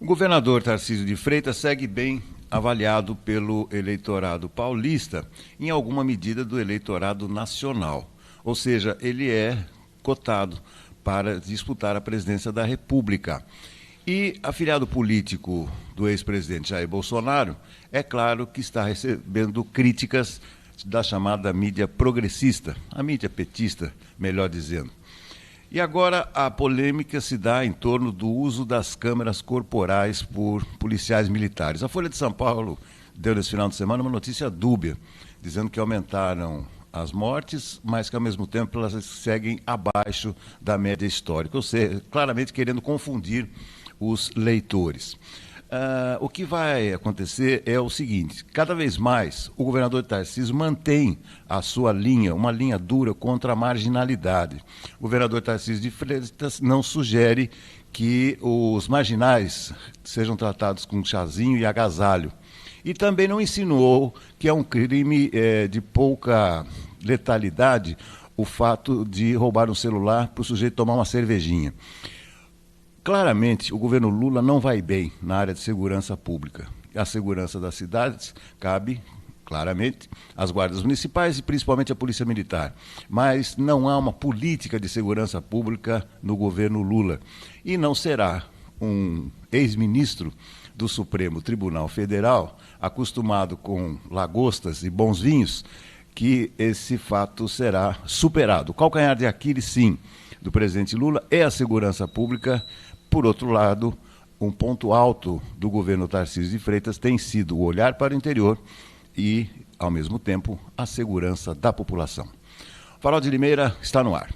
O governador Tarcísio de Freitas segue bem avaliado pelo eleitorado paulista, em alguma medida do eleitorado nacional. Ou seja, ele é cotado para disputar a presidência da República. E afiliado político do ex-presidente Jair Bolsonaro, é claro que está recebendo críticas da chamada mídia progressista, a mídia petista, melhor dizendo. E agora a polêmica se dá em torno do uso das câmeras corporais por policiais militares. A Folha de São Paulo deu nesse final de semana uma notícia dúbia, dizendo que aumentaram as mortes, mas que ao mesmo tempo elas seguem abaixo da média histórica, ou seja, claramente querendo confundir os leitores. O que vai acontecer é o seguinte: cada vez mais o governador Tarcísio mantém a sua linha, uma linha dura contra a marginalidade. O governador Tarcísio de Freitas não sugere que os marginais sejam tratados com chazinho e agasalho. E também não insinuou que é um crime de pouca letalidade o fato de roubar um celular para o sujeito tomar uma cervejinha. Claramente, o governo Lula não vai bem na área de segurança pública. A segurança das cidades cabe, claramente, às guardas municipais e principalmente à Polícia Militar. Mas não há uma política de segurança pública no governo Lula. E não será um ex-ministro do Supremo Tribunal Federal, acostumado com lagostas e bons vinhos, que esse fato será superado. O calcanhar de Aquiles, sim, do presidente Lula é a segurança pública. Por outro lado, um ponto alto do governo Tarcísio de Freitas tem sido o olhar para o interior e, ao mesmo tempo, a segurança da população. Farol de Limeira está no ar.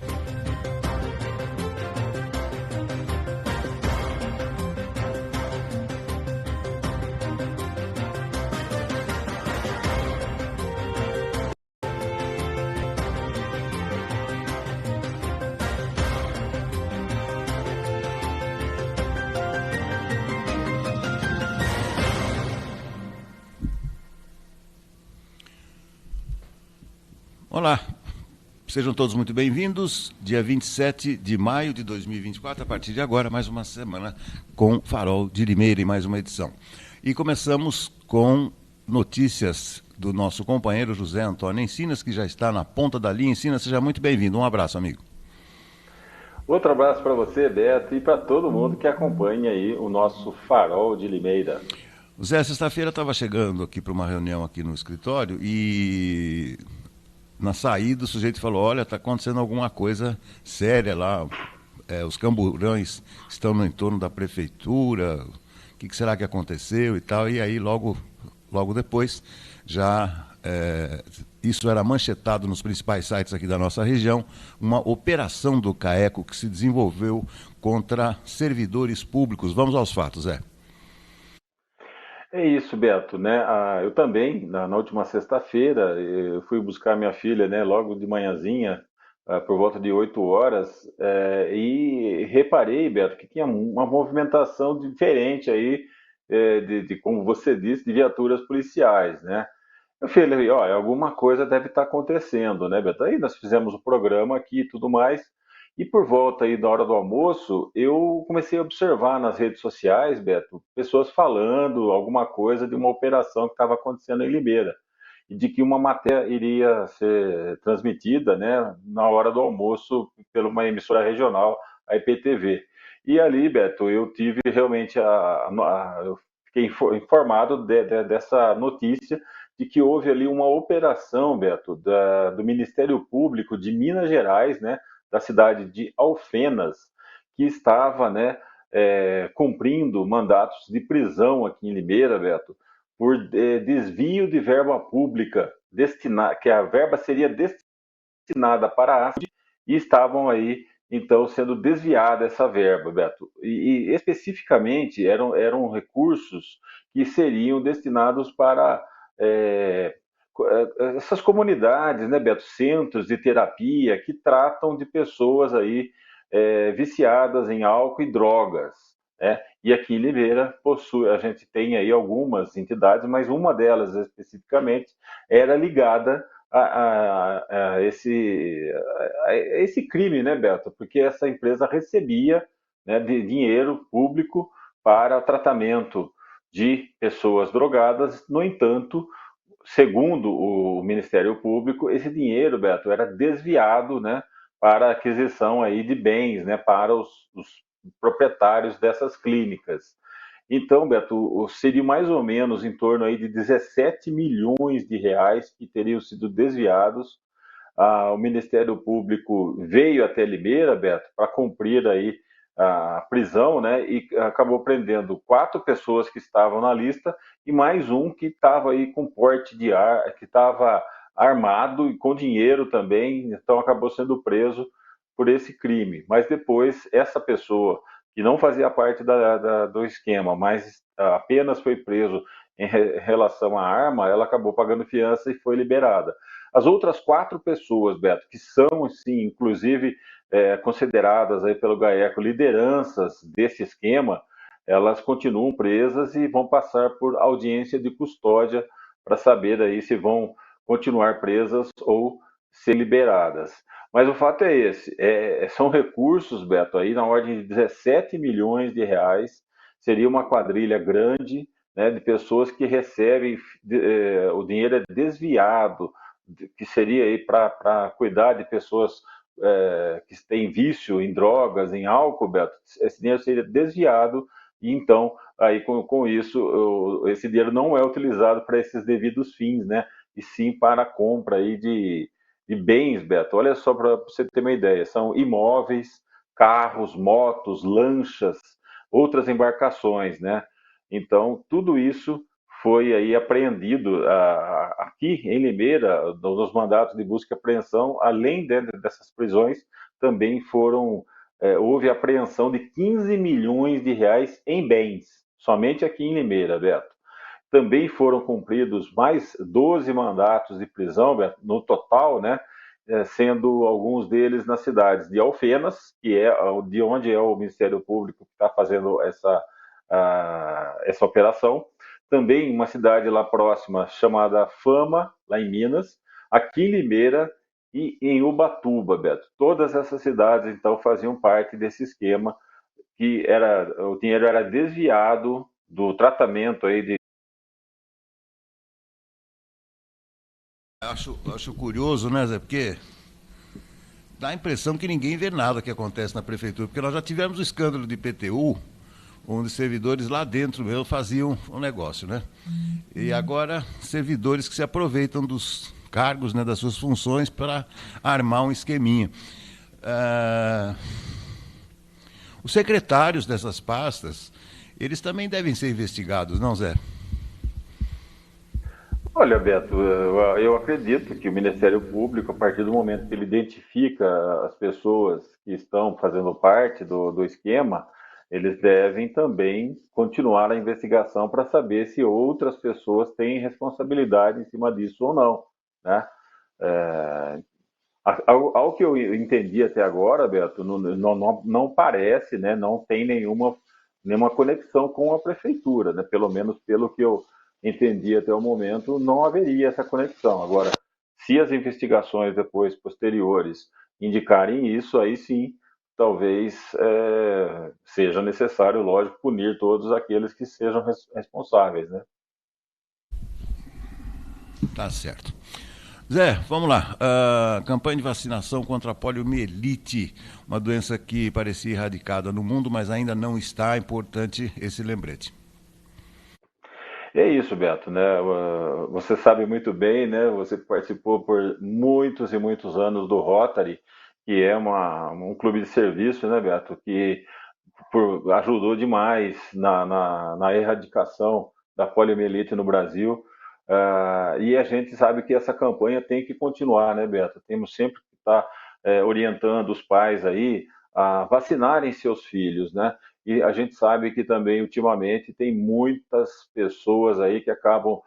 Olá, sejam todos muito bem-vindos. Dia 27 de maio de 2024, a partir de agora, mais uma semana com Farol de Limeira e mais uma edição. E começamos com notícias do nosso companheiro José Antônio Encinas, que já está na ponta da linha. Encinas, seja muito bem-vindo. Um abraço, amigo. Outro abraço para você, Beto, e para todo mundo que acompanha aí o nosso Farol de Limeira. Zé, sexta-feira estava chegando aqui para uma reunião aqui no escritório e na saída o sujeito falou: olha, está acontecendo alguma coisa séria lá, os camburões estão no entorno da prefeitura, o que será que aconteceu e tal. E aí logo depois já isso era manchetado nos principais sites aqui da nossa região, uma operação do CAECO que se desenvolveu contra servidores públicos. Vamos aos fatos, Zé. É isso, Beto, né? Eu também, na última sexta-feira, eu fui buscar minha filha, né, logo de manhãzinha, por volta de 8 horas, e reparei, Beto, que tinha uma movimentação diferente aí, como você disse, de viaturas policiais, né? Eu falei, ó, alguma coisa deve estar acontecendo, né, Beto? Aí nós fizemos o programa aqui e tudo mais, e por volta aí da hora do almoço, eu comecei a observar nas redes sociais, Beto, pessoas falando alguma coisa de uma operação que estava acontecendo em Limeira, e de que uma matéria iria ser transmitida, né, na hora do almoço, por uma emissora regional, a IPTV. E ali, Beto, eu tive realmente eu fiquei informado dessa notícia de que houve ali uma operação, Beto, do Ministério Público de Minas Gerais, né, da cidade de Alfenas, que estava, né, cumprindo mandatos de prisão aqui em Limeira, Beto, por desvio de verba pública, que a verba seria destinada para a ACID, e estavam aí, então, sendo desviada essa verba, Beto. E especificamente eram recursos que seriam destinados para é, essas comunidades, né, Beto, centros de terapia que tratam de pessoas aí viciadas em álcool e drogas, né? E aqui em Limeira a gente tem aí algumas entidades, mas uma delas especificamente era ligada a esse crime, né, Beto? Porque essa empresa recebia, né, de dinheiro público para tratamento de pessoas drogadas. No entanto, segundo o Ministério Público, esse dinheiro, Beto, era desviado, né, para aquisição aí de bens, né, para os proprietários dessas clínicas. Então, Beto, seria mais ou menos em torno aí de 17 milhões de reais que teriam sido desviados. O Ministério Público veio até Limeira, Beto, para cumprir aí a prisão, né? E acabou prendendo 4 pessoas que estavam na lista e mais um que estava aí com porte de ar, que estava armado e com dinheiro também, então acabou sendo preso por esse crime. Mas depois, essa pessoa que não fazia parte do esquema, mas apenas foi preso em relação à arma, ela acabou pagando fiança e foi liberada. As outras 4 pessoas, Beto, que são, sim, inclusive consideradas aí pelo GAECO lideranças desse esquema, elas continuam presas e vão passar por audiência de custódia para saber aí se vão continuar presas ou ser liberadas. Mas o fato é esse, são recursos, Beto, aí na ordem de 17 milhões de reais, seria uma quadrilha grande, né, de pessoas que recebem, o dinheiro é desviado, que seria aí para cuidar de pessoas que têm vício em drogas, em álcool, Beto, esse dinheiro seria desviado e então, aí com isso, esse dinheiro não é utilizado para esses devidos fins, né? E sim para a compra aí de bens, Beto. Olha só para você ter uma ideia, são imóveis, carros, motos, lanchas, outras embarcações, né? Então, tudo isso foi aí apreendido aqui em Limeira, nos mandatos de busca e apreensão, além dessas prisões, também houve apreensão de 15 milhões de reais em bens, somente aqui em Limeira, Beto. Também foram cumpridos mais 12 mandatos de prisão, Beto, no total, né? Sendo alguns deles nas cidades de Alfenas, que é de onde é o Ministério Público que está fazendo essa operação. Também uma cidade lá próxima chamada Fama, lá em Minas, aqui em Limeira e em Ubatuba, Beto. Todas essas cidades, então, faziam parte desse esquema que o dinheiro era desviado do tratamento aí de. Acho curioso, né, Zé? Porque dá a impressão que ninguém vê nada que acontece na prefeitura, porque nós já tivemos o escândalo de IPTU, onde servidores lá dentro mesmo faziam um negócio, né? E agora, servidores que se aproveitam dos cargos, né, das suas funções para armar um esqueminha. Os secretários dessas pastas, eles também devem ser investigados, não, Zé? Olha, Beto, eu acredito que o Ministério Público, a partir do momento que ele identifica as pessoas que estão fazendo parte do esquema, eles devem também continuar a investigação para saber se outras pessoas têm responsabilidade em cima disso ou não, né? É, ao que eu entendi até agora, Beto, não parece, né, não tem nenhuma conexão com a prefeitura, né? Pelo menos pelo que eu entendi até o momento, não haveria essa conexão. Agora, se as investigações depois posteriores indicarem isso, aí sim, talvez seja necessário, lógico, punir todos aqueles que sejam responsáveis, né? Tá certo. Zé, vamos lá. Campanha de vacinação contra a poliomielite, uma doença que parecia erradicada no mundo, mas ainda não está. Importante esse lembrete. É isso, Beto, né? Você sabe muito bem, né? Você participou por muitos e muitos anos do Rotary, que é um clube de serviço, né, Beto? Que ajudou demais na erradicação da poliomielite no Brasil. E a gente sabe que essa campanha tem que continuar, né, Beto? Temos sempre que estar orientando os pais aí a vacinarem seus filhos, né? E a gente sabe que também, ultimamente, tem muitas pessoas aí que acabam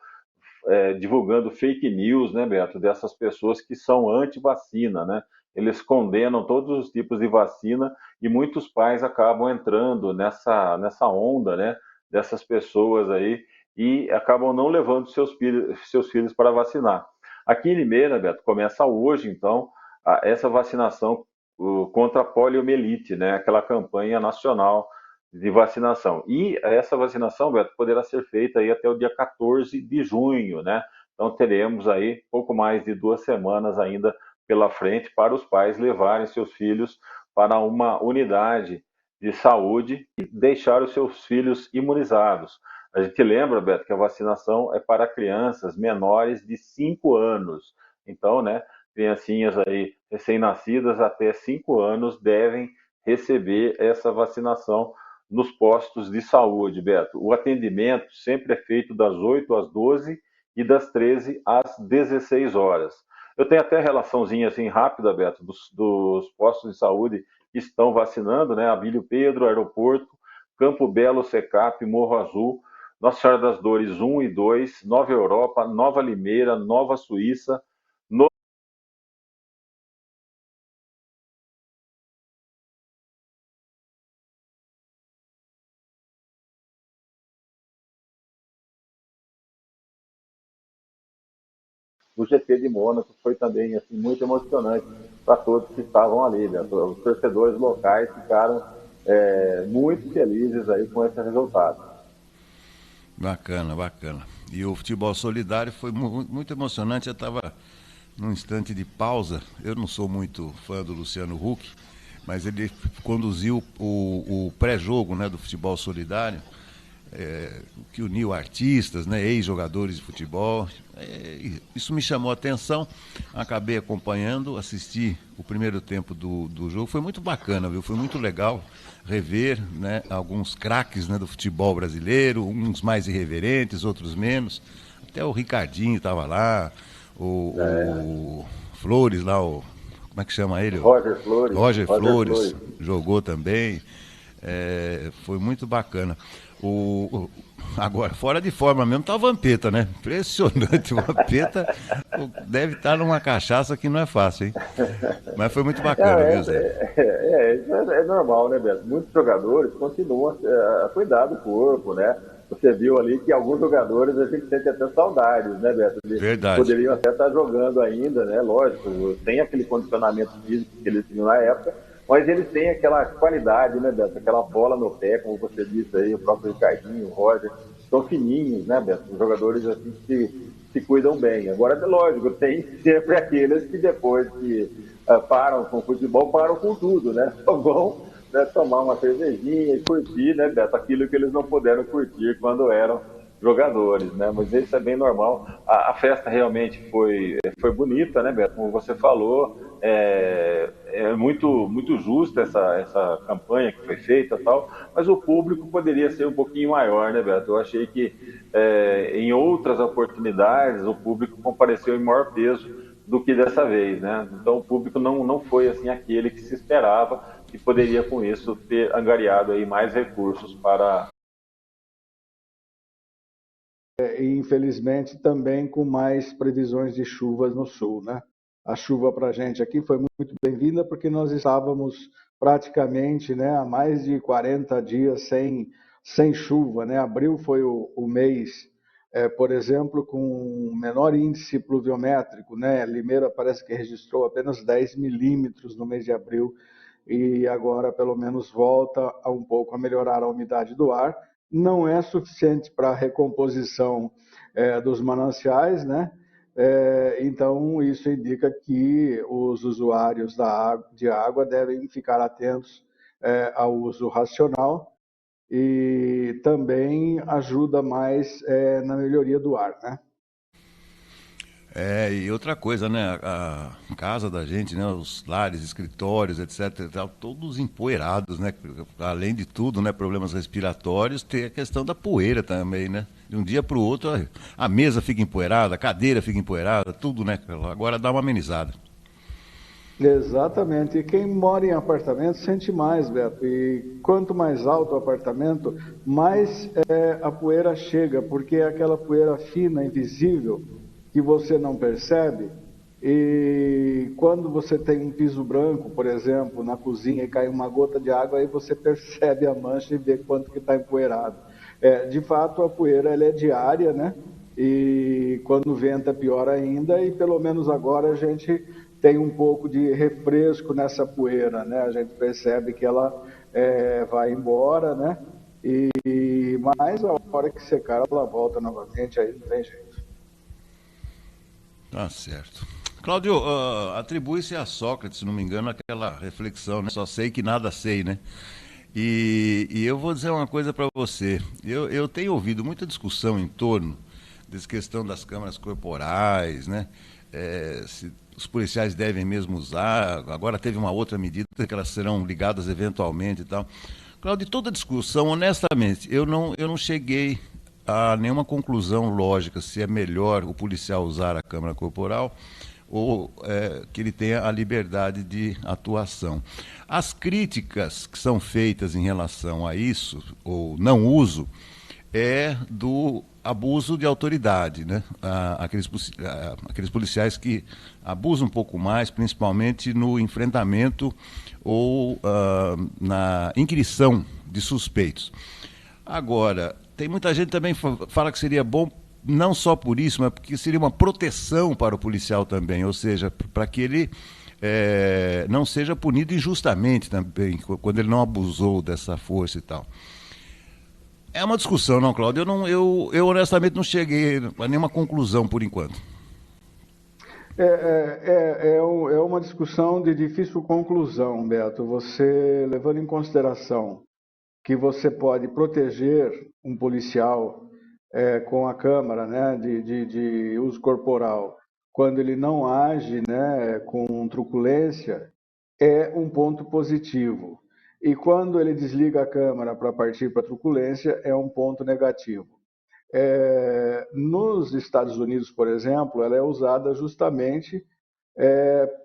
divulgando fake news, né, Beto? Dessas pessoas que são anti-vacina, né? Eles condenam todos os tipos de vacina e muitos pais acabam entrando nessa onda, né? Dessas pessoas aí e acabam não levando seus filhos para vacinar. Aqui em Limeira, Beto, começa hoje, então, essa vacinação contra a poliomielite, né? Aquela campanha nacional de vacinação. E essa vacinação, Beto, poderá ser feita aí até o dia 14 de junho, né? Então teremos aí pouco mais de 2 semanas ainda pela frente para os pais levarem seus filhos para uma unidade de saúde e deixar os seus filhos imunizados. A gente lembra, Beto, que a vacinação é para crianças menores de 5 anos. Então, né, criancinhas aí recém-nascidas até 5 anos devem receber essa vacinação nos postos de saúde, Beto. O atendimento sempre é feito das 8 às 12 e das 13 às 16 horas. Eu tenho até relaçãozinha assim rápida, Beto, dos postos de saúde que estão vacinando, né? Abílio Pedro, Aeroporto, Campo Belo, Secap, Morro Azul, Nossa Senhora das Dores 1 e 2, Nova Europa, Nova Limeira, Nova Suíça, o GP de Mônaco foi também assim, muito emocionante para todos que estavam ali. Né? Os torcedores locais ficaram muito felizes aí com esse resultado. Bacana, bacana. E o futebol solidário foi muito emocionante. Eu estava num instante de pausa. Eu não sou muito fã do Luciano Huck, mas ele conduziu o pré-jogo, né, do futebol solidário, que uniu artistas, né, ex-jogadores de futebol. Isso me chamou a atenção, acabei acompanhando, assisti o primeiro tempo do jogo, foi muito bacana, viu? Foi muito legal rever, né, alguns craques, né, do futebol brasileiro, uns mais irreverentes, outros menos. Até o Ricardinho estava lá, o Flores lá, como é que chama ele? Roger Flores. Roger Flores jogou também. Foi muito bacana. Agora, fora de forma mesmo, tá o Vampeta, né? Impressionante. O Vampeta deve estar numa cachaça que não é fácil, hein? Mas foi muito bacana, viu, Zé? Isso é normal, né, Beto? Muitos jogadores continuam a cuidar do corpo, né? Você viu ali que alguns jogadores a gente sente até saudades, né, Beto? Verdade. Poderiam até estar jogando ainda, né? Lógico, tem aquele condicionamento físico que eles tinham na época, mas eles têm aquela qualidade, né, Beto? Aquela bola no pé, como você disse aí, o próprio Ricardinho, o Roger, são fininhos, né, Beto? Os jogadores assim que se cuidam bem. Agora, é lógico, tem sempre aqueles que depois que param com o futebol, param com tudo, né? Só vão, né, tomar uma cervejinha e curtir, né, Beto? Aquilo que eles não puderam curtir quando eram jogadores, né? Mas isso é bem normal. A festa realmente foi bonita, né, Beto? Como você falou, é muito justa essa campanha que foi feita e tal, mas o público poderia ser um pouquinho maior, né, Beto? Eu achei que em outras oportunidades o público compareceu em maior peso do que dessa vez, né? Então o público não foi assim aquele que se esperava e poderia com isso ter angariado aí mais recursos para e infelizmente também com mais previsões de chuvas no sul, né? A chuva para a gente aqui foi muito bem-vinda porque nós estávamos praticamente, né, há mais de 40 dias sem chuva, né? Abril foi o mês, por exemplo, com menor índice pluviométrico, né? Limeira parece que registrou apenas 10 milímetros no mês de abril e agora pelo menos volta a um pouco a melhorar a umidade do ar. Não é suficiente para a recomposição dos mananciais, né? Então, isso indica que os usuários de água devem ficar atentos ao uso racional e também ajuda mais na melhoria do ar, né? E outra coisa, né? A casa da gente, né? Os lares, escritórios, etc. Todos empoeirados, né? Além de tudo, né? Problemas respiratórios, tem a questão da poeira também, né? De um dia para o outro, a mesa fica empoeirada, a cadeira fica empoeirada, tudo, né? Agora dá uma amenizada. Exatamente. E quem mora em apartamento sente mais, Beto. E quanto mais alto o apartamento, mais a poeira chega, porque é aquela poeira fina, invisível, que você não percebe. E quando você tem um piso branco, por exemplo, na cozinha e cai uma gota de água, aí você percebe a mancha e vê quanto que está empoeirado. De fato, a poeira ela é diária, né? E quando venta, pior ainda. E pelo menos agora a gente tem um pouco de refresco nessa poeira, né? A gente percebe que ela vai embora, né? Mas a hora que secar, ela volta novamente, aí não tem jeito. Tá certo. Cláudio, atribui-se a Sócrates, se não me engano, aquela reflexão, né? Só sei que nada sei, né? E eu vou dizer uma coisa para você. Eu tenho ouvido muita discussão em torno dessa questão das câmaras corporais, né? Se os policiais devem mesmo usar. Agora teve uma outra medida que elas serão ligadas eventualmente e tal. Cláudio, toda discussão, honestamente, eu não cheguei a nenhuma conclusão lógica se é melhor o policial usar a câmara corporal ou que ele tenha a liberdade de atuação. As críticas que são feitas em relação a isso, ou não uso, é do abuso de autoridade, né? Aqueles policiais que abusam um pouco mais, principalmente no enfrentamento ou na inquirição de suspeitos. Agora, tem muita gente também que fala que seria bom não só por isso, mas porque seria uma proteção para o policial também, ou seja, para que ele não seja punido injustamente também, quando ele não abusou dessa força e tal. É uma discussão, não, Cláudio? Eu honestamente não cheguei a nenhuma conclusão por enquanto. É uma discussão de difícil conclusão, Beto. Você, levando em consideração que você pode proteger um policial com a câmara, né, de uso corporal, quando ele não age, né, com truculência, é um ponto positivo. E quando ele desliga a câmara para partir para a truculência, é um ponto negativo. Nos Estados Unidos, por exemplo, ela é usada justamente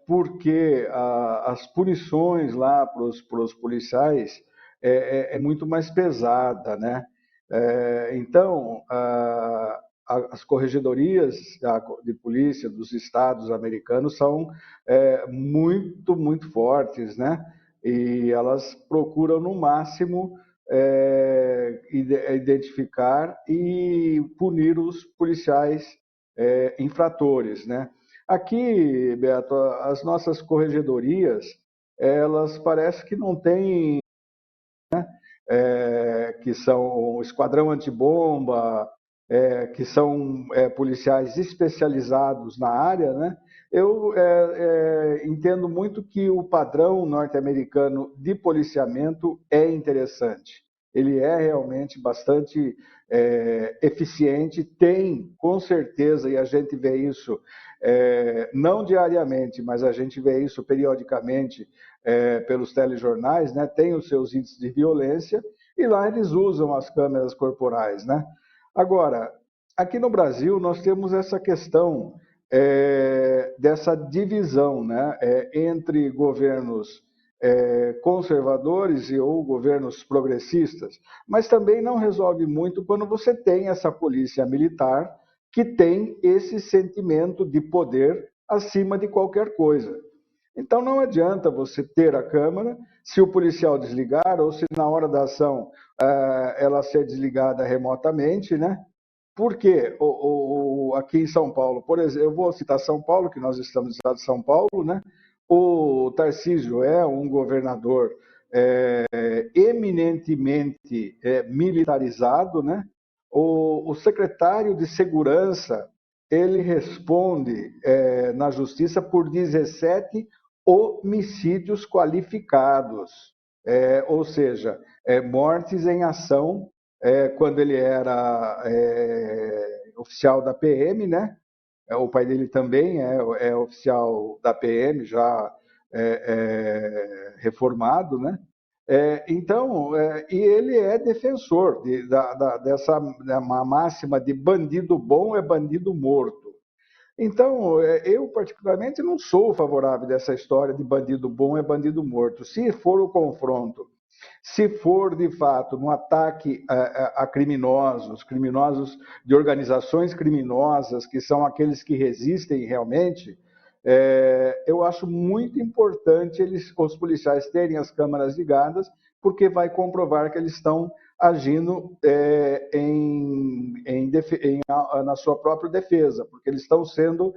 porque as punições lá para os policiais é muito mais pesada, né? Então, as corregedorias de polícia dos estados americanos são muito fortes, né? E elas procuram, no máximo, identificar e punir os policiais infratores, né? Aqui, Beto, as nossas corregedorias, elas parece que não têm, que são o esquadrão antibomba, que são policiais especializados na área, né? Eu entendo muito que o padrão norte-americano de policiamento é interessante. Ele é realmente bastante eficiente, tem, com certeza, e a gente vê isso não diariamente, mas a gente vê isso periodicamente pelos telejornais, né? Tem os seus índices de violência e lá eles usam as câmeras corporais, né? Agora, aqui no Brasil nós temos essa questão dessa divisão, né? Entre governos conservadores ou governos progressistas, mas também não resolve muito quando você tem essa polícia militar que tem esse sentimento de poder acima de qualquer coisa. Então não adianta você ter a câmera, se o policial desligar ou se na hora da ação ela ser desligada remotamente, né? Porque aqui em São Paulo, por exemplo, eu vou citar São Paulo, que nós estamos no estado de São Paulo, né? O Tarcísio é um governador eminentemente militarizado, né? O secretário de Segurança, ele responde na Justiça por 17 homicídios qualificados, ou seja, mortes em ação, quando ele era oficial da PM, né? O pai dele também é oficial da PM, já reformado, né? Então, e ele é defensor dessa máxima de bandido bom é bandido morto. Então, eu particularmente não sou favorável dessa história de bandido bom é bandido morto. Se for o confronto, se for de fato um ataque a criminosos de organizações criminosas, que são aqueles que resistem realmente, eu acho muito importante os policiais terem as câmeras ligadas, porque vai comprovar que eles estão agindo na sua própria defesa, porque eles estão sendo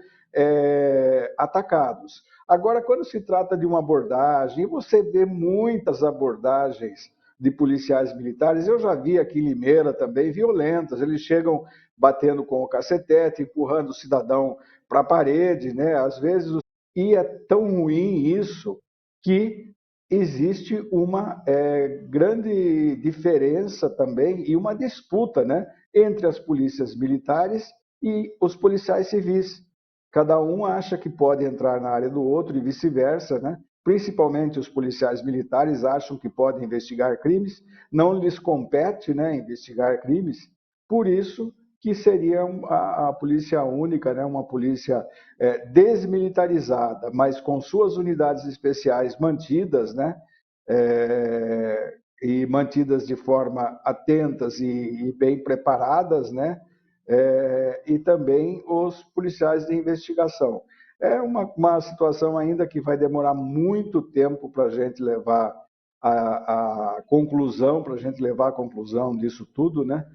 atacados. Agora, quando se trata de uma abordagem, e você vê muitas abordagens de policiais militares, eu já vi aqui em Limeira também, violentas, eles chegam batendo com o cacetete, empurrando o cidadão para a parede, né? Às vezes, e é tão ruim isso que existe uma grande diferença também e uma disputa, né, entre as polícias militares e os policiais civis. Cada um acha que pode entrar na área do outro e vice-versa, né? Principalmente os policiais militares acham que podem investigar crimes, não lhes compete, né, investigar crimes, por isso que seria a polícia única, né, uma polícia desmilitarizada, mas com suas unidades especiais mantidas, né, e mantidas de forma atentas e bem preparadas, né, e também os policiais de investigação. É uma situação ainda que vai demorar muito tempo para a gente levar a conclusão, para a gente levar a conclusão disso tudo, né?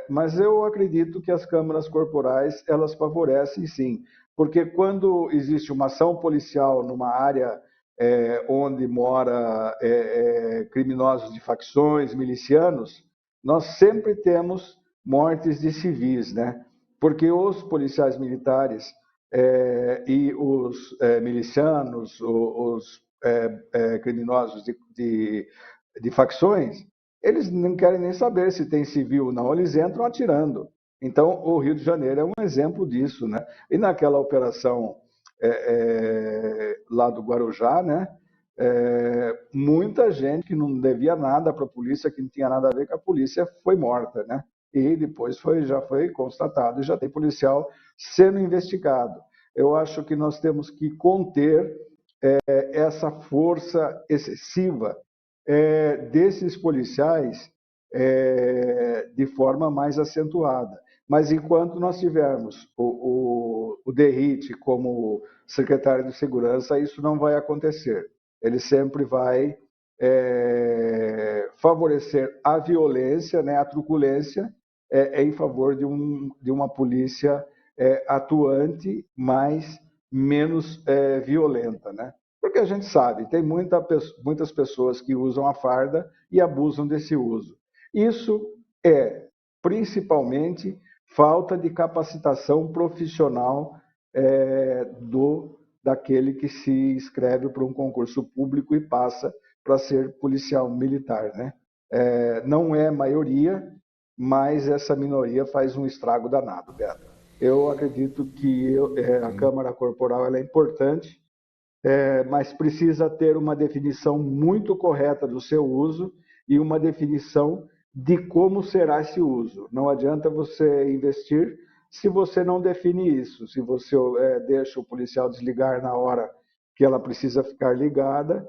Mas eu acredito que as câmaras corporais, elas favorecem sim, porque quando existe uma ação policial numa área onde mora criminosos de facções, milicianos, nós sempre temos mortes de civis, né? Porque os policiais militares e os milicianos, os criminosos de facções, eles não querem nem saber se tem civil ou não, eles entram atirando. Então, o Rio de Janeiro é um exemplo disso, né? E naquela operação lá do Guarujá, né? Muita gente que não devia nada para a polícia, que não tinha nada a ver com a polícia, foi morta, né? E depois já foi constatado e já tem policial sendo investigado. Eu acho que nós temos que conter essa força excessiva desses policiais de forma mais acentuada. Mas enquanto nós tivermos o Derrite como secretário de Segurança, isso não vai acontecer. Ele sempre vai favorecer a violência, né, a truculência, em favor de uma polícia atuante, mas menos violenta, né? Porque a gente sabe, tem muitas pessoas que usam a farda e abusam desse uso. Isso é principalmente falta de capacitação profissional daquele que se inscreve para um concurso público e passa para ser policial militar, né? Não é maioria, mas essa minoria faz um estrago danado, Beto. Eu acredito que a Câmara Corporal ela é importante, mas precisa ter uma definição muito correta do seu uso e uma definição de como será esse uso. Não adianta você investir se você não define isso, se você deixa o policial desligar na hora que ela precisa ficar ligada,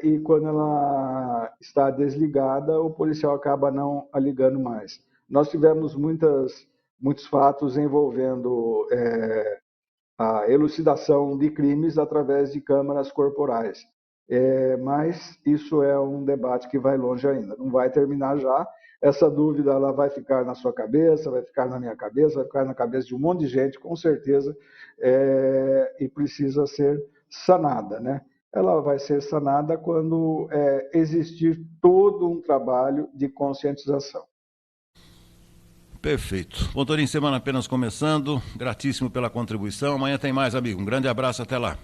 e quando ela está desligada, o policial acaba não a ligando mais. Nós tivemos muitos fatos envolvendo a elucidação de crimes através de câmaras corporais. Mas isso é um debate que vai longe ainda, não vai terminar já. Essa dúvida ela vai ficar na sua cabeça, vai ficar na minha cabeça, vai ficar na cabeça de um monte de gente, com certeza, e precisa ser sanada, né? Ela vai ser sanada quando existir todo um trabalho de conscientização. Perfeito. Bom, Torinho, semana apenas começando. Gratíssimo pela contribuição. Amanhã tem mais, amigo. Um grande abraço, até lá.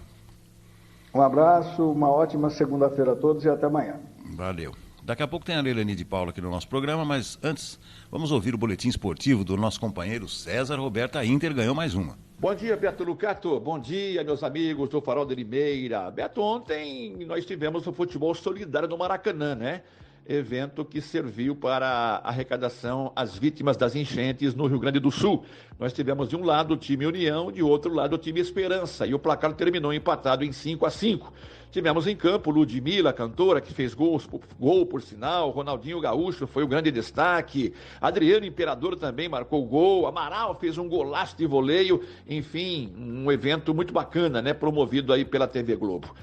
Um abraço, uma ótima segunda-feira a todos e até amanhã. Valeu. Daqui a pouco tem a Leilani de Paula aqui no nosso programa, mas antes vamos ouvir o boletim esportivo do nosso companheiro César Roberto. A Inter ganhou mais uma. Bom dia, Beto Lucato. Bom dia, meus amigos do Farol de Limeira. Beto, ontem nós tivemos o futebol solidário no Maracanã, né? Evento que serviu para a arrecadação às vítimas das enchentes no Rio Grande do Sul. Nós tivemos de um lado o time União, de outro lado o time Esperança, e o placar terminou empatado em 5-5. Tivemos em campo Ludmilla, cantora, que fez gol por sinal, Ronaldinho Gaúcho foi o grande destaque, Adriano Imperador também marcou gol, Amaral fez um golaço de voleio, enfim, um evento muito bacana, né, promovido aí pela TV Globo.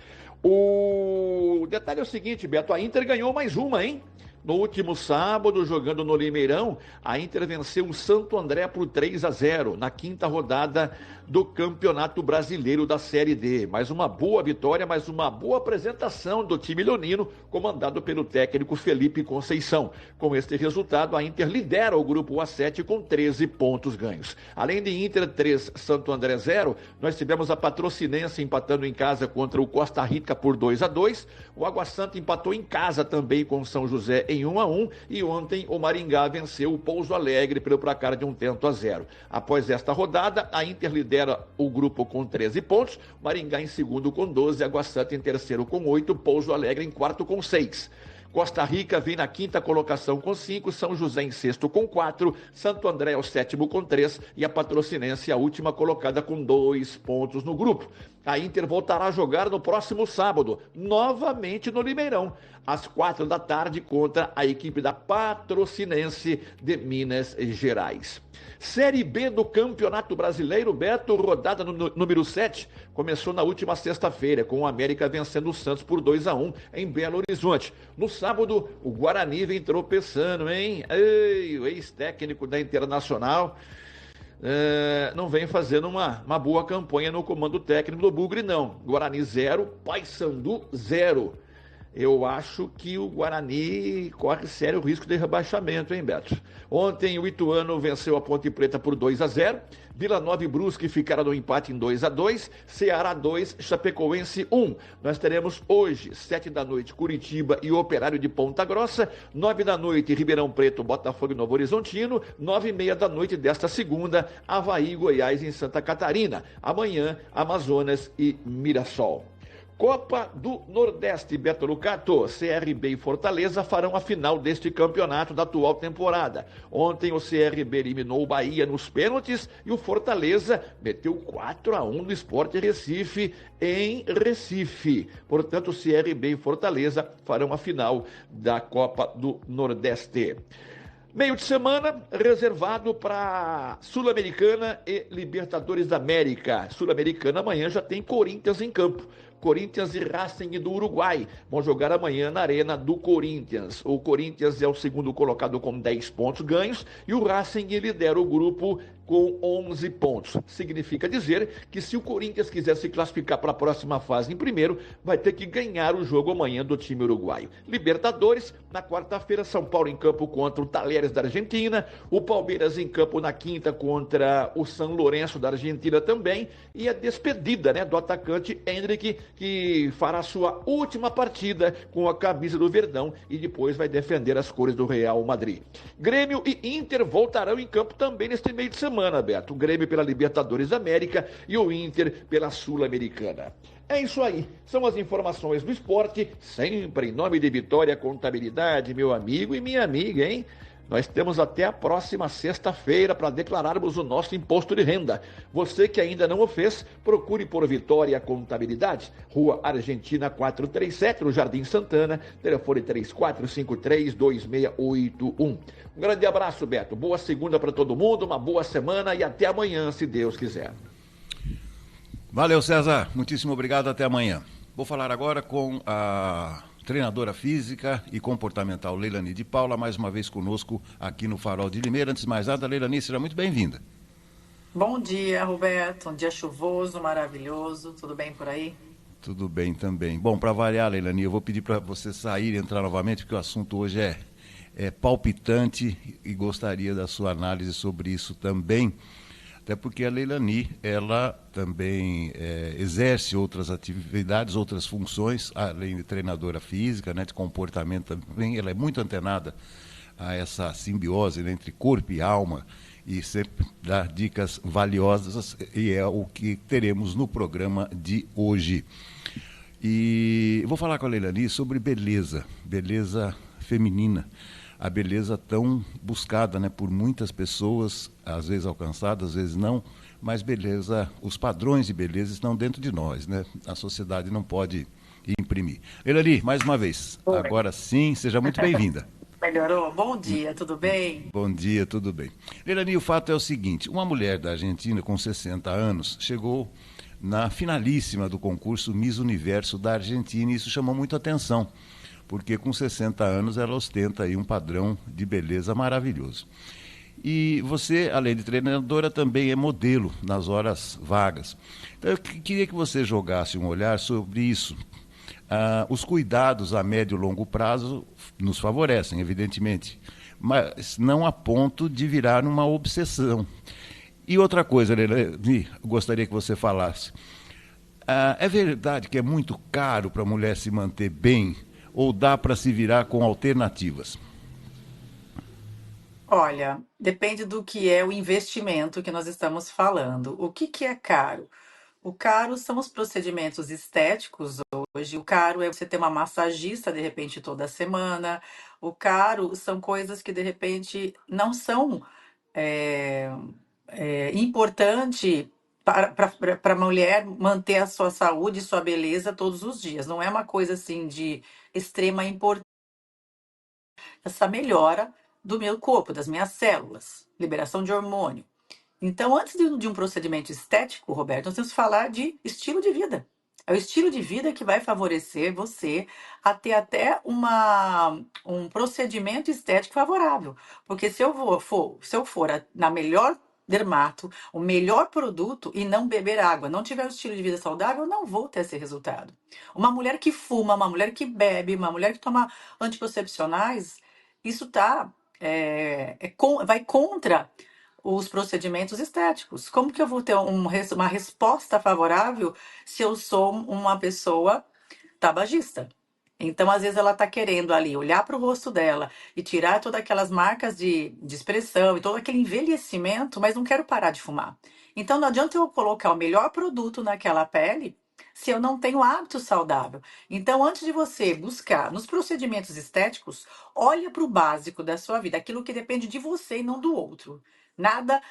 O detalhe é o seguinte, Beto, a Inter ganhou mais uma, hein? No último sábado, jogando no Limeirão, a Inter venceu o Santo André por 3-0, na quinta rodada do Campeonato Brasileiro da Série D. Mais uma boa vitória, mais uma boa apresentação do time leonino, comandado pelo técnico Felipe Conceição. Com este resultado, a Inter lidera o grupo A7 com 13 pontos ganhos. Além de Inter 3, Santo André 0, nós tivemos a Patrocinense empatando em casa contra o Costa Rica por 2-2. O Água Santa empatou em casa também com o São José em 1-1. E ontem o Maringá venceu o Pouso Alegre pelo placar de 1-0. Após esta rodada, a Inter lidera o grupo com 13 pontos. Maringá em segundo com 12, Água Santa em terceiro com 8, Pouso Alegre em quarto com 6. Costa Rica vem na quinta colocação com 5, São José em sexto com 4, Santo André é o sétimo com 3 e a Patrocinense a última colocada com 2 pontos no grupo. A Inter voltará a jogar no próximo sábado, novamente no Limeirão, às 4 da tarde contra a equipe da Patrocinense de Minas Gerais. Série B do Campeonato Brasileiro, Beto, rodada número 7, começou na última sexta-feira, com o América vencendo o Santos por 2-1 em Belo Horizonte. No sábado, o Guarani vem tropeçando, hein? Ei, o ex-técnico da Internacional não vem fazendo uma boa campanha no comando técnico do Bugre, não. Guarani 0, Paysandu 0. Eu acho que o Guarani corre sério risco de rebaixamento, hein, Beto? Ontem o Ituano venceu a Ponte Preta por 2-0. Vila Nova e Brusque ficaram no empate em 2-2. Ceará 2, Chapecoense 1. Nós teremos hoje, 7 da noite, Curitiba e Operário de Ponta Grossa. 9 da noite, Ribeirão Preto, Botafogo e Novo Horizontino. 9h30 da noite desta segunda, Avaí e Goiás em Santa Catarina. Amanhã, Amazonas e Mirassol. Copa do Nordeste, Beto Lucato, CRB e Fortaleza farão a final deste campeonato da atual temporada. Ontem o CRB eliminou o Bahia nos pênaltis e o Fortaleza meteu 4-1 no Sport Recife em Recife. Portanto, o CRB e Fortaleza farão a final da Copa do Nordeste. Meio de semana reservado para Sul-Americana e Libertadores da América. Sul-Americana amanhã já tem Corinthians em campo. Corinthians e Racing do Uruguai vão jogar amanhã na Arena do Corinthians. O Corinthians é o segundo colocado com 10 pontos ganhos e o Racing lidera o grupo com 11 pontos. Significa dizer que se o Corinthians quiser se classificar para a próxima fase em primeiro, vai ter que ganhar o jogo amanhã do time uruguaio. Libertadores, na quarta-feira, São Paulo em campo contra o Talheres da Argentina, o Palmeiras em campo na quinta contra o São Lourenço da Argentina também, e a despedida, do atacante Hendrick, que fará sua última partida com a camisa do Verdão e depois vai defender as cores do Real Madrid. Grêmio e Inter voltarão em campo também neste meio de semana, Beto. O Grêmio pela Libertadores da América e o Inter pela Sul-Americana. É isso aí, são as informações do esporte, sempre em nome de Vitória Contabilidade, meu amigo e minha amiga, hein? Nós temos até a próxima sexta-feira para declararmos o nosso imposto de renda. Você que ainda não o fez, procure por Vitória Contabilidade, Rua Argentina 437, no Jardim Santana, telefone 3453-2681. Um grande abraço, Beto. Boa segunda para todo mundo, uma boa semana e até amanhã, se Deus quiser. Valeu, César. Muitíssimo obrigado. Até amanhã. Vou falar agora com a treinadora física e comportamental Leilani de Paula, mais uma vez conosco aqui no Farol de Limeira. Antes de mais nada, Leilani, seja muito bem-vinda. Bom dia, Roberto. Um dia chuvoso, maravilhoso. Tudo bem por aí? Tudo bem também. Bom, para variar, Leilani, eu vou pedir para você sair e entrar novamente, porque o assunto hoje é palpitante e gostaria da sua análise sobre isso também. Até porque a Leilani, ela também exerce outras atividades, outras funções, além de treinadora física, de comportamento também. Ela é muito antenada a essa simbiose entre corpo e alma e sempre dá dicas valiosas, e é o que teremos no programa de hoje. E vou falar com a Leilani sobre beleza feminina. A beleza tão buscada, por muitas pessoas, às vezes alcançada, às vezes não, mas beleza, os padrões de beleza estão dentro de nós, A sociedade não pode imprimir. Leilani, mais uma vez, agora sim, seja muito bem-vinda. Melhorou? Bom dia, tudo bem? Bom dia, tudo bem. Leilani, o fato é o seguinte, uma mulher da Argentina com 60 anos chegou na finalíssima do concurso Miss Universo da Argentina e isso chamou muito atenção. porque com 60 anos ela ostenta aí um padrão de beleza maravilhoso. E você, além de treinadora, também é modelo nas horas vagas. Então, eu queria que você jogasse um olhar sobre isso. Os cuidados a médio e longo prazo nos favorecem, evidentemente, mas não a ponto de virar uma obsessão. E outra coisa, Lelani, gostaria que você falasse. É verdade que é muito caro para a mulher se manter bem ou dá para se virar com alternativas? Olha, depende do que é o investimento que nós estamos falando. O que que é caro? O caro são os procedimentos estéticos hoje. O caro é você ter uma massagista de repente toda semana. O caro são coisas que de repente não são é, importante para a mulher manter a sua saúde e sua beleza todos os dias. Não é uma coisa assim de extrema importância essa melhora do meu corpo, das minhas células, liberação de hormônio. Então, antes de um procedimento estético, Roberto, nós temos que falar de estilo de vida. É o estilo de vida que vai favorecer você a ter até um procedimento estético favorável. Porque se eu for na melhor dermato, o melhor produto e não beber água, não tiver um estilo de vida saudável, eu não vou ter esse resultado. Uma mulher que fuma, uma mulher que bebe, uma mulher que toma anticoncepcionais, isso vai contra os procedimentos estéticos. Como que eu vou ter uma resposta favorável se eu sou uma pessoa tabagista? Então, às vezes, ela está querendo ali olhar para o rosto dela e tirar todas aquelas marcas de expressão e todo aquele envelhecimento, mas não quero parar de fumar. Então, não adianta eu colocar o melhor produto naquela pele se eu não tenho hábito saudável. Então, antes de você buscar nos procedimentos estéticos, olha para o básico da sua vida, aquilo que depende de você e não do outro. Nada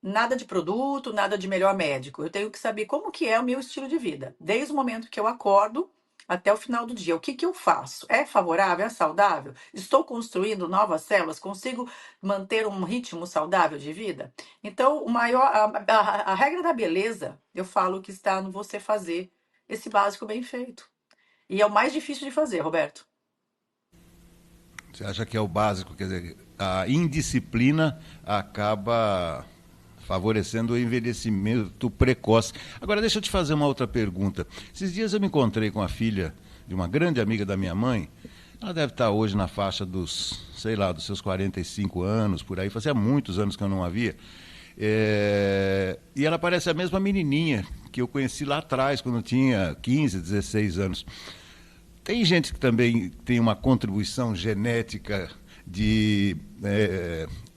Nada de produto, nada de melhor médico. Eu tenho que saber como que é o meu estilo de vida, desde o momento que eu acordo até o final do dia. O que que eu faço? É favorável? É saudável? Estou construindo novas células? Consigo manter um ritmo saudável de vida? Então, a regra da beleza, eu falo que está no você fazer esse básico bem feito. E é o mais difícil de fazer, Roberto. Você acha que é o básico, quer dizer, a indisciplina acaba favorecendo o envelhecimento precoce. Agora, deixa eu te fazer uma outra pergunta. Esses dias eu me encontrei com a filha de uma grande amiga da minha mãe. Ela deve estar hoje na faixa dos, sei lá, dos seus 45 anos, por aí. Fazia muitos anos que eu não a via. E ela parece a mesma menininha que eu conheci lá atrás, quando eu tinha 15, 16 anos. Tem gente que também tem uma contribuição genética de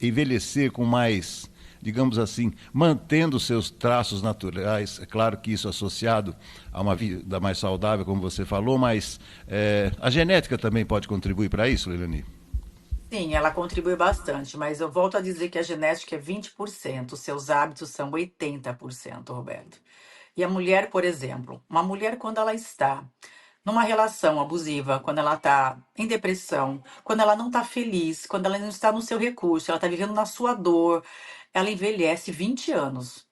envelhecer com mais, digamos assim, mantendo seus traços naturais. É claro que isso associado a uma vida mais saudável, como você falou, mas a genética também pode contribuir para isso, Leilani? Sim, ela contribui bastante, mas eu volto a dizer que a genética é 20%, os seus hábitos são 80%, Roberto. E a mulher, por exemplo, uma mulher quando ela está numa relação abusiva, quando ela está em depressão, quando ela não está feliz, quando ela não está no seu recurso, ela está vivendo na sua dor, ela envelhece 20 anos.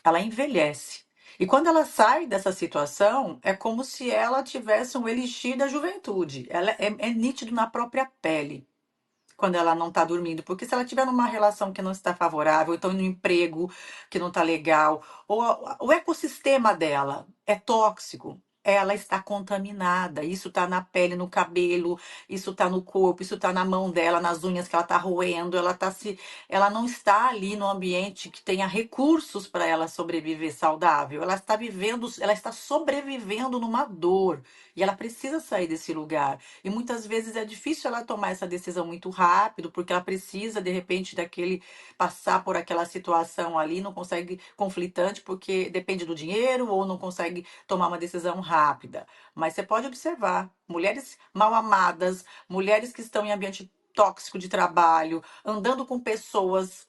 Ela envelhece. E quando ela sai dessa situação, é como se ela tivesse um elixir da juventude. Ela é nítido na própria pele quando ela não está dormindo. Porque se ela tiver numa relação que não está favorável, então no emprego que não está legal, ou o ecossistema dela é tóxico, ela está contaminada. Isso está na pele, no cabelo, isso está no corpo, isso está na mão dela, nas unhas que ela está roendo. Ela não está ali no ambiente que tenha recursos para ela sobreviver saudável. Ela está vivendo, ela está sobrevivendo numa dor. E ela precisa sair desse lugar. E muitas vezes é difícil ela tomar essa decisão muito rápido, porque ela precisa, de repente, passar por aquela situação ali, não consegue conflitante, porque depende do dinheiro, ou não consegue tomar uma decisão rápida. Mas você pode observar, mulheres mal amadas, mulheres que estão em ambiente tóxico de trabalho, andando com pessoas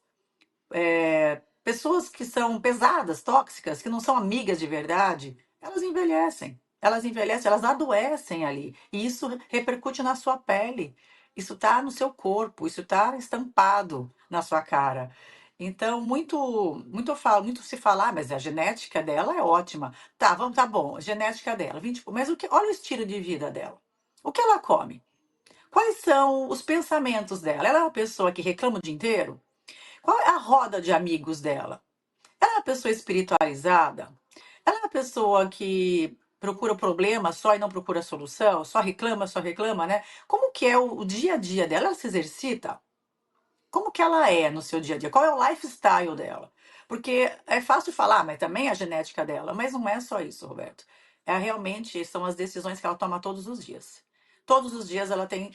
que são pesadas, tóxicas, que não são amigas de verdade, elas envelhecem. Elas envelhecem, elas adoecem ali. E isso repercute na sua pele. Isso está no seu corpo, isso está estampado na sua cara. Então, muito eu falo, muito se falar, mas a genética dela é ótima. Tá, vamos, tá bom, a genética dela, 20, mas olha o estilo de vida dela. O que ela come? Quais são os pensamentos dela? Ela é uma pessoa que reclama o dia inteiro? Qual é a roda de amigos dela? Ela é uma pessoa espiritualizada? Ela é uma pessoa que procura o problema só e não procura a solução? Só reclama, né? Como que é o dia a dia dela? Ela se exercita? Como que ela é no seu dia a dia? Qual é o lifestyle dela? Porque é fácil falar, mas também a genética dela. Mas não é só isso, Roberto. É realmente são as decisões que ela toma todos os dias. Todos os dias ela tem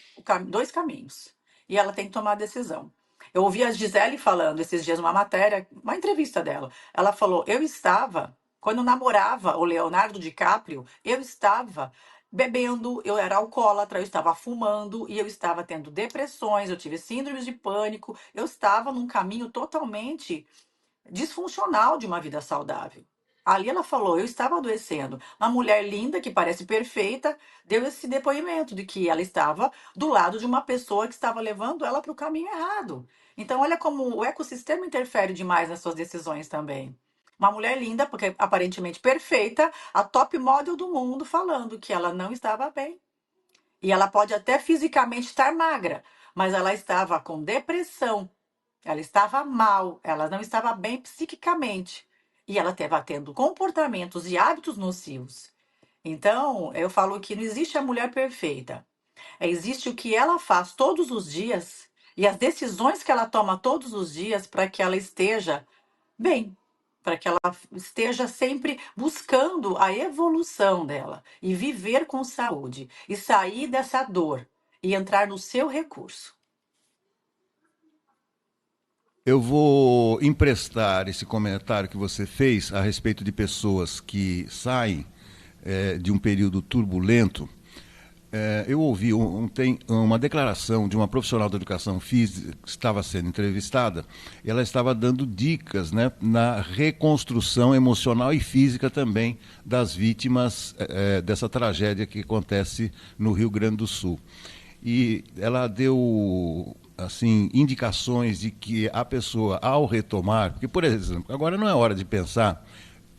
dois caminhos e ela tem que tomar a decisão. Eu ouvi a Gisele falando esses dias uma matéria, uma entrevista dela. Ela falou: eu estava quando eu namorava o Leonardo DiCaprio, eu estava bebendo, eu era alcoólatra, eu estava fumando e eu estava tendo depressões, eu tive síndromes de pânico, eu estava num caminho totalmente disfuncional de uma vida saudável. Ali ela falou, eu estava adoecendo. Uma mulher linda, que parece perfeita, deu esse depoimento de que ela estava do lado de uma pessoa que estava levando ela para o caminho errado. Então, olha como o ecossistema interfere demais nas suas decisões também. Uma mulher linda, porque aparentemente perfeita, a top model do mundo, falando que ela não estava bem. E ela pode até fisicamente estar magra, mas ela estava com depressão, ela estava mal, ela não estava bem psiquicamente. E ela estava tendo comportamentos e hábitos nocivos. Então, eu falo que não existe a mulher perfeita. Existe o que ela faz todos os dias e as decisões que ela toma todos os dias para que ela esteja bem, para que ela esteja sempre buscando a evolução dela e viver com saúde e sair dessa dor e entrar no seu recurso. Eu vou emprestar esse comentário que você fez a respeito de pessoas que saem de um período turbulento. Eu ouvi uma declaração de uma profissional da educação física que estava sendo entrevistada, e ela estava dando dicas, né, na reconstrução emocional e física também das vítimas dessa tragédia que acontece no Rio Grande do Sul. E ela deu assim indicações de que a pessoa, ao retomar, porque, por exemplo, agora não é hora de pensar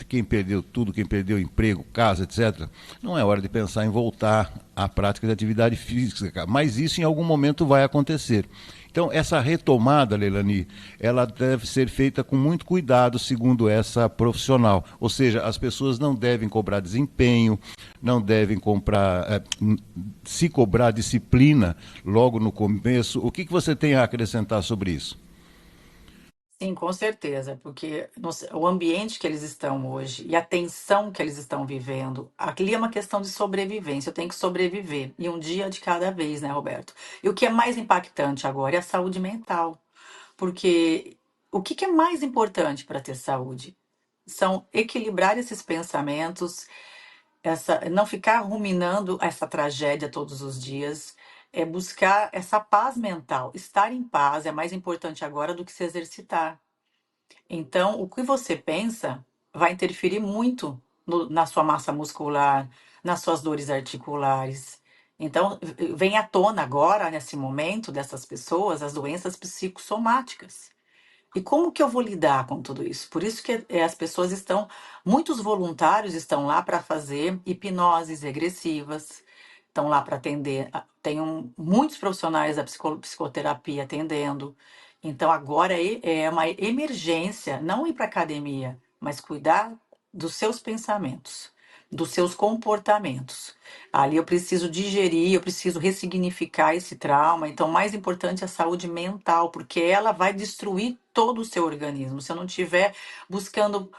quem perdeu tudo, quem perdeu emprego, casa, etc., não é hora de pensar em voltar à prática de atividade física, mas isso em algum momento vai acontecer. Então, essa retomada, Leilani, ela deve ser feita com muito cuidado, segundo essa profissional. Ou seja, as pessoas não devem cobrar desempenho, não devem se cobrar disciplina logo no começo. O que você tem a acrescentar sobre isso? Sim, com certeza, porque o ambiente que eles estão hoje e a tensão que eles estão vivendo, ali é uma questão de sobrevivência. Eu tenho que sobreviver, e um dia de cada vez, né, Roberto? E o que é mais impactante agora é a saúde mental, porque o que é mais importante para ter saúde? São equilibrar esses pensamentos, não ficar ruminando essa tragédia todos os dias, é buscar essa paz mental. Estar em paz é mais importante agora do que se exercitar. Então, o que você pensa vai interferir muito na sua massa muscular, nas suas dores articulares. Então, vem à tona agora, nesse momento, dessas pessoas, as doenças psicossomáticas. E como que eu vou lidar com tudo isso? Por isso que as pessoas muitos voluntários estão lá para fazer hipnoses regressivas, estão lá para atender. Tem muitos profissionais da psicoterapia atendendo. Então agora é uma emergência, não ir para academia, mas cuidar dos seus pensamentos, dos seus comportamentos. Ali eu preciso digerir, eu preciso ressignificar esse trauma. Então, o mais importante é a saúde mental, porque ela vai destruir todo o seu organismo. Se eu não estiver buscando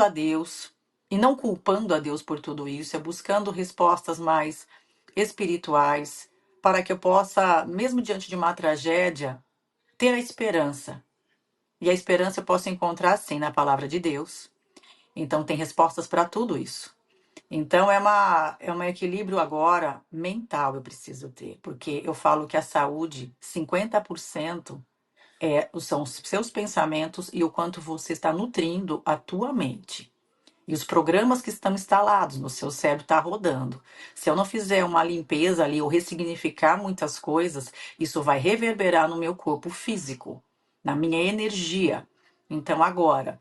a Deus e não culpando a Deus por tudo isso, é buscando respostas mais espirituais para que eu possa, mesmo diante de uma tragédia, ter a esperança. E a esperança eu posso encontrar, sim, na palavra de Deus. Então, tem respostas para tudo isso. Então, é um equilíbrio agora mental eu preciso ter, porque eu falo que a saúde, 50% são os seus pensamentos e o quanto você está nutrindo a tua mente. E os programas que estão instalados no seu cérebro estão rodando. Se eu não fizer uma limpeza ali ou ressignificar muitas coisas, isso vai reverberar no meu corpo físico, na minha energia. Então, agora,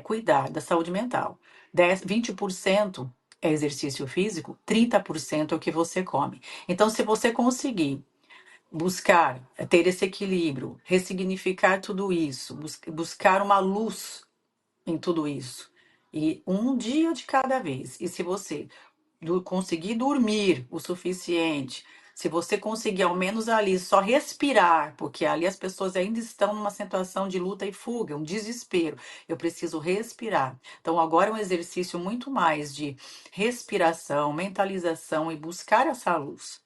cuidar da saúde mental. 20% é exercício físico, 30% é o que você come. Então, se você conseguir buscar ter esse equilíbrio, ressignificar tudo isso, buscar uma luz em tudo isso, e um dia de cada vez. E se você conseguir dormir o suficiente, se você conseguir ao menos ali só respirar, porque ali as pessoas ainda estão numa situação de luta e fuga, um desespero. Eu preciso respirar. Então agora é um exercício muito mais de respiração, mentalização e buscar essa luz.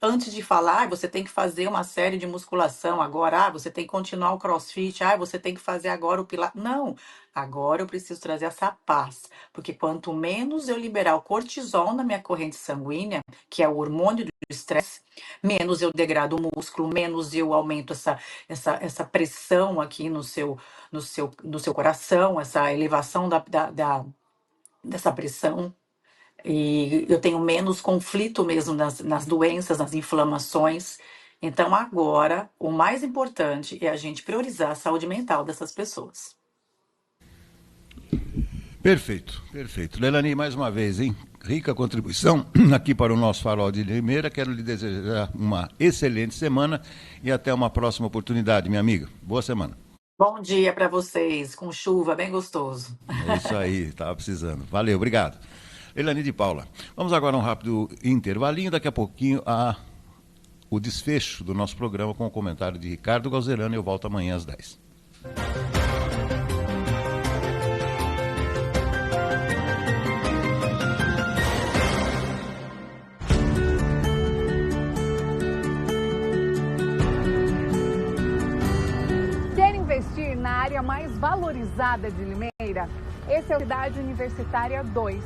Antes de falar, você tem que fazer uma série de musculação agora, você tem que continuar o crossfit, você tem que fazer agora o pilates. Não, agora eu preciso trazer essa paz, porque quanto menos eu liberar o cortisol na minha corrente sanguínea, que é o hormônio do estresse, menos eu degrado o músculo, menos eu aumento essa pressão aqui no seu coração, essa elevação dessa pressão. E eu tenho menos conflito mesmo nas doenças, nas inflamações. Então, agora, o mais importante é a gente priorizar a saúde mental dessas pessoas. Perfeito, perfeito. Leilani, mais uma vez, hein? Rica contribuição aqui para o nosso Farol de Limeira. Quero lhe desejar uma excelente semana e até uma próxima oportunidade, minha amiga. Boa semana. Bom dia para vocês, com chuva, bem gostoso. É isso aí, estava precisando. Valeu, obrigado. Leilani de Paula. Vamos agora a um rápido intervalinho, daqui a pouquinho o desfecho do nosso programa com o comentário de Ricardo Galzerano e eu volto amanhã às 10. Quer investir na área mais valorizada de Limeira? Esse é o Cidade Universitária 2.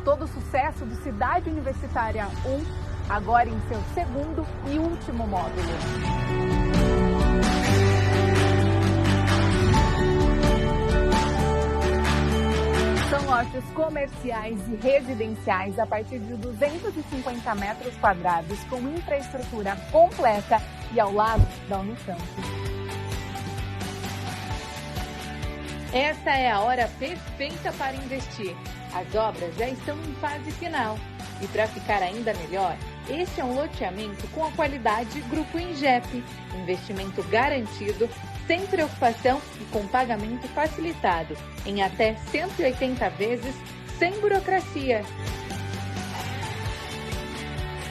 Todo o sucesso do Cidade Universitária 1, agora em seu segundo e último módulo. São lotes comerciais e residenciais a partir de 250 metros quadrados, com infraestrutura completa e ao lado da Unicamp. Esta é a hora perfeita para investir. As obras já estão em fase final. E para ficar ainda melhor, este é um loteamento com a qualidade Grupo Ingep. Investimento garantido, sem preocupação e com pagamento facilitado, em até 180 vezes, sem burocracia.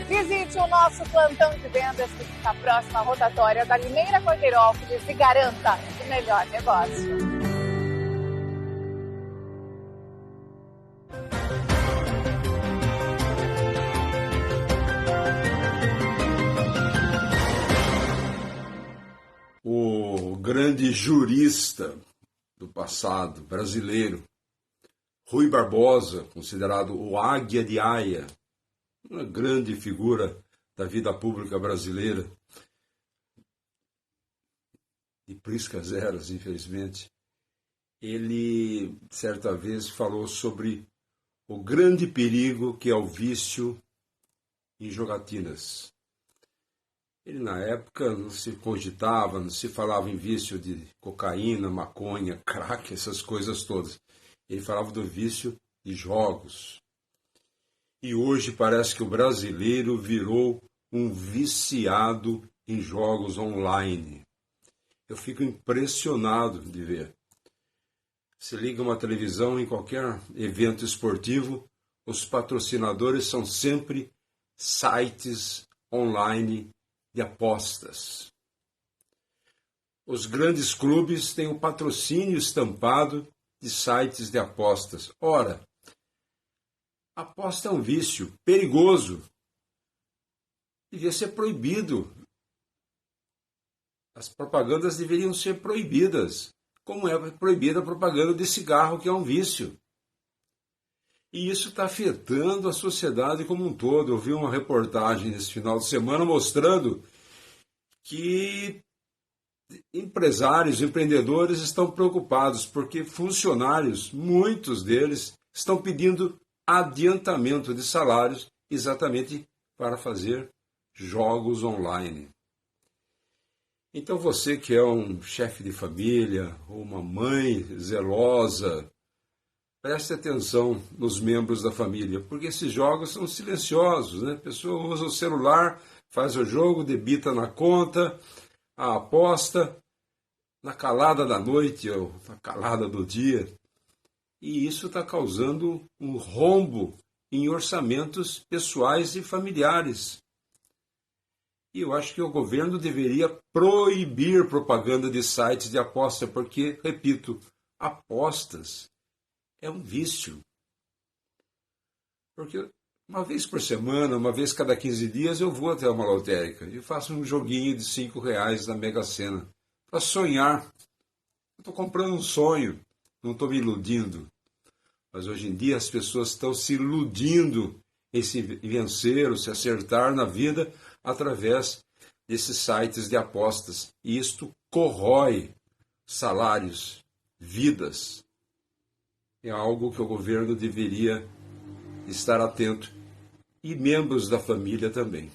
Visite o nosso plantão de vendas que fica próximo à rotatória da Limeira Corteirópolis e garanta o melhor negócio. O grande jurista do passado brasileiro, Rui Barbosa, considerado o Águia de Aia, uma grande figura da vida pública brasileira, de priscas eras, infelizmente, ele, certa vez, falou sobre o grande perigo que é o vício em jogatinas. Ele, na época, não se cogitava, não se falava em vício de cocaína, maconha, crack, essas coisas todas. Ele falava do vício de jogos. E hoje parece que o brasileiro virou um viciado em jogos online. Eu fico impressionado de ver. Se liga uma televisão, em qualquer evento esportivo, os patrocinadores são sempre sites online de apostas. Os grandes clubes têm o patrocínio estampado de sites de apostas. Ora, aposta é um vício perigoso. Devia ser proibido. As propagandas deveriam ser proibidas, como é proibida a propaganda de cigarro, que é um vício. E isso está afetando a sociedade como um todo. Eu vi uma reportagem nesse final de semana mostrando que empresários, empreendedores estão preocupados porque funcionários, muitos deles, estão pedindo adiantamento de salários exatamente para fazer jogos online. Então você que é um chefe de família ou uma mãe zelosa, preste atenção nos membros da família, porque esses jogos são silenciosos, né? A pessoa usa o celular, faz o jogo, debita na conta, a aposta, na calada da noite ou na calada do dia. E isso está causando um rombo em orçamentos pessoais e familiares. E eu acho que o governo deveria proibir propaganda de sites de aposta, porque, repito, apostas é um vício. Porque uma vez por semana, uma vez cada 15 dias, eu vou até uma lotérica e faço um joguinho de R$ 5 na Mega Sena, para sonhar. Eu estou comprando um sonho, não estou me iludindo. Mas hoje em dia as pessoas estão se iludindo em se vencer ou se acertar na vida através desses sites de apostas. E isto corrói salários, vidas. É algo que o governo deveria estar atento. E membros da família também.